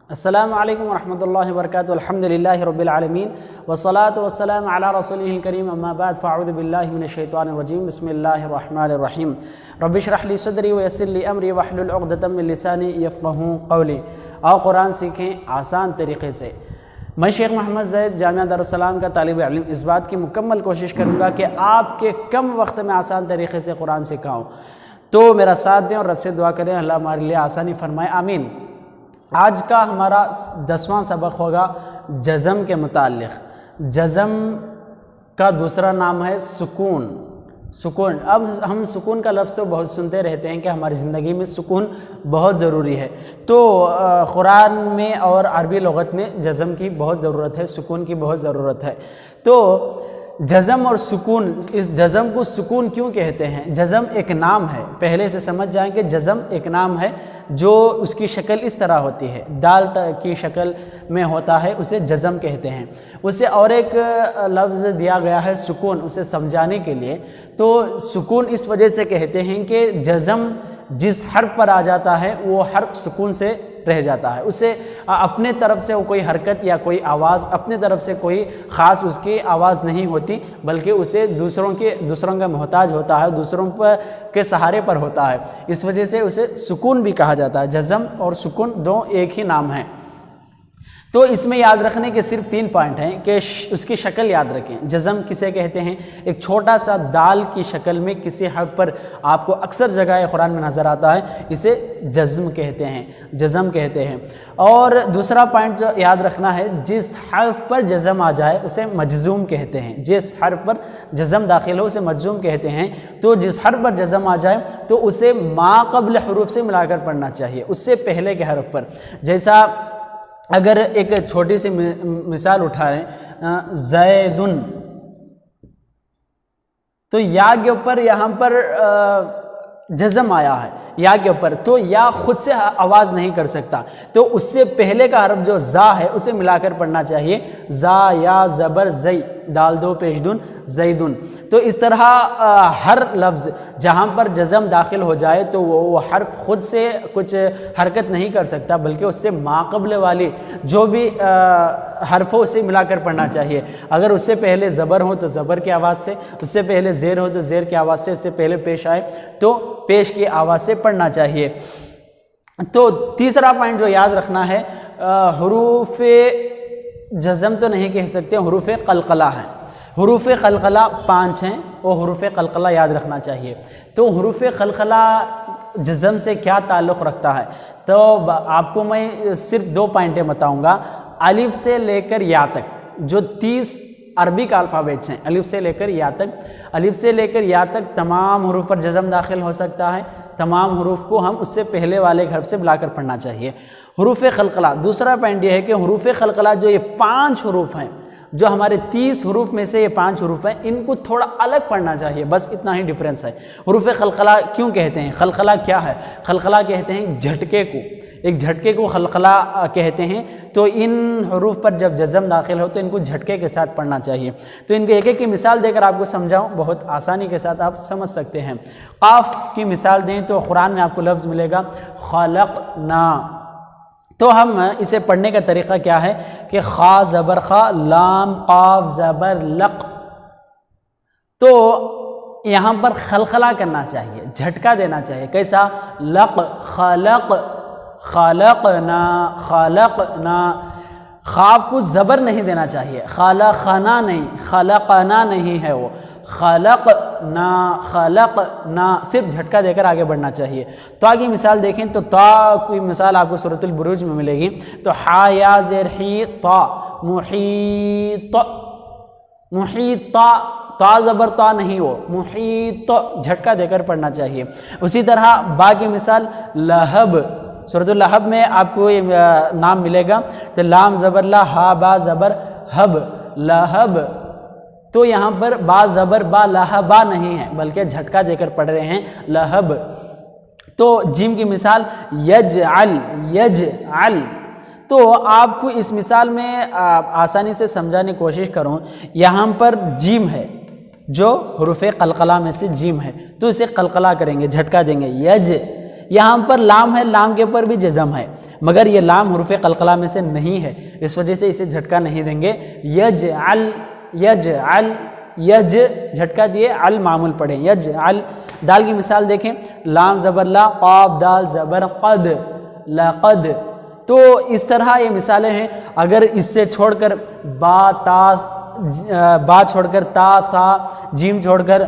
السلام علیکم ورحمۃ اللہ وبرکاتہ. الحمدللہ رب العالمین والصلاة والسلام علی رسولہ الکریم. اما بعد فاعوذ باللہ من الشیطان الرجیم. بسم اللہ الرحمن الرحیم. رب اشرح لی صدری ویسر لی امری واحلل عقدۃ من لسانی یفقہوا قولی. آؤ قرآن سیکھیں آسان طریقے سے. میں شیخ محمد زید جامعہ دارالسلام کا طالب علم اس بات کی مکمل کوشش کروں گا کہ آپ کے کم وقت میں آسان طریقے سے قرآن سکھاؤں. تو میرا ساتھ دیں اور رب سے دعا کریں اللہ ہمارے لیے آسانی فرمائے، آمین. آج کا ہمارا 10واں سبق ہوگا جزم کے متعلق. جزم کا دوسرا نام ہے سکون. سکون، اب ہم سکون کا لفظ تو بہت سنتے رہتے ہیں کہ ہماری زندگی میں سکون بہت ضروری ہے. تو قرآن میں اور عربی لغت میں جزم کی بہت ضرورت ہے، سکون کی بہت ضرورت ہے. تو جزم اور سکون، اس جزم کو سکون کیوں کہتے ہیں؟ جزم ایک نام ہے، پہلے سے سمجھ جائیں کہ جزم ایک نام ہے جو اس کی شکل اس طرح ہوتی ہے، دال کی شکل میں ہوتا ہے، اسے جزم کہتے ہیں. اسے اور ایک لفظ دیا گیا ہے سکون، اسے سمجھانے کے لیے. تو سکون اس وجہ سے کہتے ہیں کہ جزم جس حرف پر آ جاتا ہے وہ حرف سکون سے رہ جاتا ہے، اسے اپنے طرف سے کوئی حرکت یا کوئی آواز، اپنے طرف سے کوئی خاص اس کی آواز نہیں ہوتی، بلکہ اسے دوسروں کا محتاج ہوتا ہے، دوسروں کے سہارے پر ہوتا ہے. اس وجہ سے اسے سکون بھی کہا جاتا ہے. جزم اور سکون دو ایک ہی نام ہیں. تو اس میں یاد رکھنے کے صرف 3 پوائنٹ ہیں کہ اس کی شکل یاد رکھیں. جزم کسے کہتے ہیں؟ ایک چھوٹا سا دال کی شکل میں کسی حرف پر آپ کو اکثر جگہ قرآن میں نظر آتا ہے، اسے جزم کہتے ہیں، جزم کہتے ہیں. اور دوسرا پوائنٹ جو یاد رکھنا ہے، جس حرف پر جزم آ جائے اسے مجزوم کہتے ہیں. جس حرف پر جزم داخل ہو اسے مجزوم کہتے ہیں. تو جس حرف پر جزم آ جائے تو اسے ما قبل حروف سے ملا کر پڑھنا چاہیے، اس سے پہلے کے حرف پر. جیسا اگر ایک چھوٹی سی مثال اٹھائیں، زیدن، تو یا کے اوپر یہاں پر جزم آیا ہے، یا کے اوپر، تو یا خود سے آواز نہیں کر سکتا، تو اس سے پہلے کا حرف جو زا ہے اسے ملا کر پڑھنا چاہیے. زا یا زبر زئی، دال دو پیش دون، زیدن. تو اس طرح ہر لفظ جہاں پر جزم داخل ہو جائے تو وہ حرف خود سے کچھ حرکت نہیں کر سکتا، بلکہ اس سے ماقبل والی جو بھی حرفوں سے ملا کر پڑھنا چاہیے. اگر اس سے پہلے زبر ہو تو زبر کی آواز سے، اس سے پہلے زیر ہو تو زیر کی آواز سے، اس سے پہلے پیش آئے تو پیش کی آواز سے پڑھنا چاہیے. تو تیسرا پوائنٹ جو یاد رکھنا ہے، حروف جزم تو نہیں کہہ سکتے، حروف قلقلہ ہیں. حروف قلقلہ 5 ہیں، وہ حروف قلقلہ یاد رکھنا چاہیے. تو حروف قلقلہ جزم سے کیا تعلق رکھتا ہے؟ تو آپ کو میں صرف 2 پوائنٹیں بتاؤں گا. الف سے لے کر یا تک جو 30 عربی کا الفابیٹس ہیں، الف سے لے کر یا تک، الف سے لے کر یا تک تمام حروف پر جزم داخل ہو سکتا ہے. تمام حروف کو ہم اس سے پہلے والے حرف سے ملا کر پڑھنا چاہیے. حروف قلقلہ، دوسرا پوائنٹ یہ ہے کہ حروف قلقلہ جو یہ 5 حروف ہیں، جو ہمارے 30 حروف میں سے یہ 5 حروف ہیں، ان کو تھوڑا الگ پڑھنا چاہیے، بس اتنا ہی ڈیفرنس ہے. حروف قلقلہ کیوں کہتے ہیں؟ قلقلہ کیا ہے؟ قلقلہ کہتے ہیں جھٹکے کو، ایک جھٹکے کو قلقلہ کہتے ہیں. تو ان حروف پر جب جزم داخل ہو تو ان کو جھٹکے کے ساتھ پڑھنا چاہیے. تو ان کو ایک ایک کی مثال دے کر آپ کو سمجھاؤں، بہت آسانی کے ساتھ آپ سمجھ سکتے ہیں. قاف کی مثال دیں تو قرآن میں آپ کو لفظ ملے گا خلقنا. تو ہم اسے پڑھنے کا طریقہ کیا ہے کہ خا زبر خا، لام قاف زبر لق. تو یہاں پر خلخلہ کرنا چاہیے، جھٹکا دینا چاہیے. کیسا؟ لق خلق، خلقنا، خلقنا. خاف کو زبر نہیں دینا چاہیے، خلقنا نہیں، خلقنا نہیں ہے وہ، خلقنا، خلقنا، صرف جھٹکا دے کر آگے بڑھنا چاہیے. تو آگے مثال دیکھیں تو تا کوئی مثال آپ کو سورۃ البروج میں ملے گی. تو ہا یا زیر ہی تا، محیط، محیط، تا زبر تا نہیں، وہ محیط، جھٹکا دے کر پڑھنا چاہیے. اسی طرح با کی مثال لہب، سورۃ اللہب میں آپ کو یہ نام ملے گا. تو لام زبر لا، ہا با زبر ہب، لہب. تو یہاں پر با زبر با، لہبا نہیں ہے، بلکہ جھٹکا دے کر پڑھ رہے ہیں لہب. تو جیم کی مثال یجعل، یجعل. تو آپ کو اس مثال میں آسانی سے سمجھانے کی کوشش کروں. یہاں پر جیم ہے جو حروف قلقلہ میں سے جیم ہے، تو اسے قلقلہ کریں گے، جھٹکا دیں گے. یہاں پر لام ہے، لام کے اوپر بھی جزم ہے، مگر یہ لام حروف قلقلہ میں سے نہیں ہے، اس وجہ سے اسے جھٹکا نہیں دیں گے۔ یجعل، یجعل، یج جھٹکا دیے، عل معمول پڑھیں، یجعل۔ دال کی مثال دیکھیں، لام زبر لا، قاف دال زبر قد، لقد۔ تو اس طرح یہ مثالیں ہیں۔ اگر اس سے چھوڑ کر با تا، با چھوڑ کر تا تھا، جیم چھوڑ کر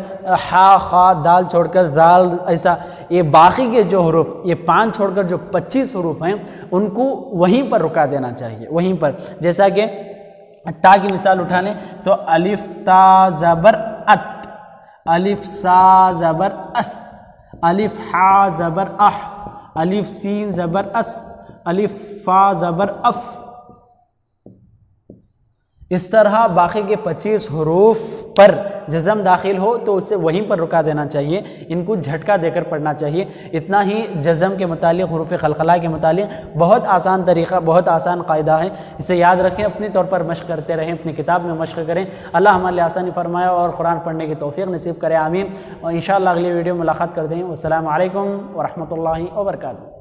ہا خا، دال چھوڑ کر دال، ایسا یہ باقی کے جو حروف، یہ 5 چھوڑ کر جو 25 حروف ہیں ان کو وہیں پر رکا دینا چاہیے، وہیں پر۔ جیسا کہ تا کی مثال اٹھا لیں تو الف تا زبر ات، الف سا زبر اث، الف ہا زبر اح، الف سین زبر اس، الف فا زبر اف۔ اس طرح باقی کے 25 حروف پر جزم داخل ہو تو اسے وہیں پر رکا دینا چاہیے، ان کو جھٹکا دے کر پڑھنا چاہیے۔ اتنا ہی جزم کے متعلق، حروف قلقلہ کے متعلق بہت آسان طریقہ، بہت آسان قاعدہ ہے، اسے یاد رکھیں، اپنی طور پر مشق کرتے رہیں، اپنی کتاب میں مشق کریں۔ اللہ ہمارے لیے آسانی فرمائے اور قرآن پڑھنے کی توفیق نصیب کرے، آمین۔ اور انشاءاللہ اگلی ویڈیو میں ملاقات کرتے ہیں۔ والسلام علیکم ورحمۃ اللہ وبرکاتہ۔